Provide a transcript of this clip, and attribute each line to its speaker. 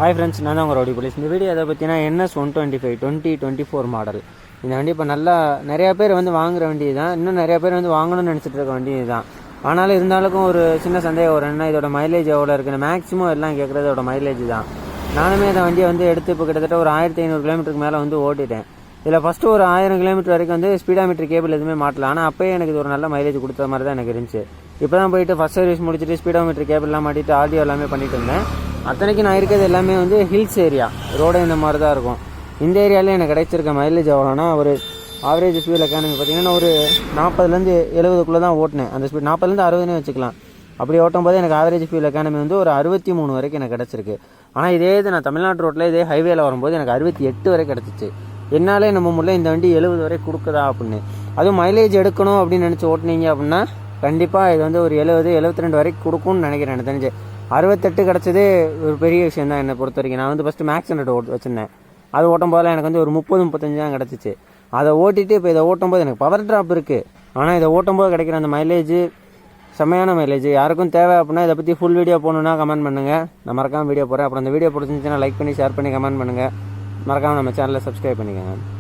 Speaker 1: Hi friends, நான் தான் உங்கள் ரவுடி போலீஸ். இந்த வீடியோ அதை பற்றினா NS 125 2024 மாடல். இந்த வண்டி இப்போ நல்லா நிறையா பேர் வந்து வாங்குகிற வண்டி தான். இன்னும் நிறையா பேர் வந்து வாங்கணும்னு நினச்சிட்டு இருக்க வண்டி தான். ஆனாலும் இருந்தாலும் ஒரு சின்ன சந்தேகம் வரும், என்ன இதோட மைலேஜ் எவ்வளோ இருக்குன்னு. மேக்ஸிமம் எல்லாம் கேட்குறது இதோட மைலேஜ் தான். நானுமே இந்த வண்டியை வந்து எடுத்து இப்போ கிட்டத்தட்ட ஒரு 1500 கிலோமீட்டருக்கு மேலே வந்து ஓட்டிட்டேன். இதில் ஃபஸ்ட்டு ஒரு 1000 கிலோமீட்டர் வரைக்கும் வந்து ஸ்பீடாமீட்டர் கேபிள் எதுவுமே மாட்டல. ஆனால் அப்போயே எனக்கு இது ஒரு நல்ல மைலேஜ் கொடுத்த மாதிரி தான் எனக்கு இருந்துச்சு. இப்போ தான் போயிட்டு ஃபஸ்ட் சர்வீஸ் முடிச்சுட்டு ஸ்பீடாமீட்டர் கேபிள்லாம் மாட்டிட்டு ஆடியோ எல்லாமே பண்ணிட்டு இருந்தேன். அத்தனைக்கு நான் இருக்கிறது எல்லாமே வந்து ஹில்ஸ் ஏரியா, ரோடு இந்த மாதிரி தான் இருக்கும். இந்த ஏரியாவில் எனக்கு கிடைச்சிருக்க மைலேஜ் எவ்வளோனா, ஒரு ஆவரேஜ் ஃபியூல் எக்கானமி பார்த்தீங்கன்னா ஒரு 40லேருந்து 70க்குள்ளே தான் ஓட்டினேன். அந்த ஸ்பீட் 40லேருந்து 60 வச்சுக்கலாம். அப்படி ஓட்டும் போது எனக்கு ஆவரேஜ் ஃபியூல் எக்கானமி வந்து ஒரு 63 வரைக்கும் எனக்கு கிடச்சிருக்கு. ஆனால் இதே இது நான் தமிழ்நாட்டு ரோட்டில் இதே ஹைவேல வரும்போது எனக்கு 68 வரை கிடச்சிச்சு. என்னாலே நம்ம முல்ல இந்த வண்டி 70 வரை கொடுக்குதா அப்படின்னு. அதுவும் மைலேஜ் எடுக்கணும் அப்படின்னு நினச்சி ஓட்டினீங்க அப்படின்னா கண்டிப்பாக இது வந்து ஒரு 70 72 வரைக்கும் கொடுக்கும்னு நினைக்கிறேன். எனக்கு தெரிஞ்சு 68 கிடச்சதே ஒரு பெரிய விஷயம் தான் என்னை பொறுத்த வரைக்கும். நான் வந்து ஃபஸ்ட்டு மேக்ஸ் 100 வச்சுருந்தேன். அது ஓட்டும் போதில் எனக்கு வந்து ஒரு 30-35 தான் கிடச்சிச்சு. அதை ஓட்டிட்டு இப்போ இதை ஓட்டும் போது எனக்கு பவர் ட்ராப் இருக்குது. ஆனால் இதை ஓட்டும் போது கிடைக்கிற அந்த மைலேஜ் செம்மையான மைலேஜ். யாருக்கும் தேவை அப்படின்னா இதை பற்றி ஃபுல் வீடியோ போகணுன்னா கமெண்ட் பண்ணுங்கள். நான் மறக்காமல் வீடியோ போகிறேன். அப்புறம் அந்த வீடியோ பிடிச்சிருந்துச்சுன்னா லைக் பண்ணி ஷேர் பண்ணி கமெண்ட் பண்ணுங்கள். மறக்காமல் நம்ம சேனலை சப்ஸ்கிரைப் பண்ணிக்கோங்க.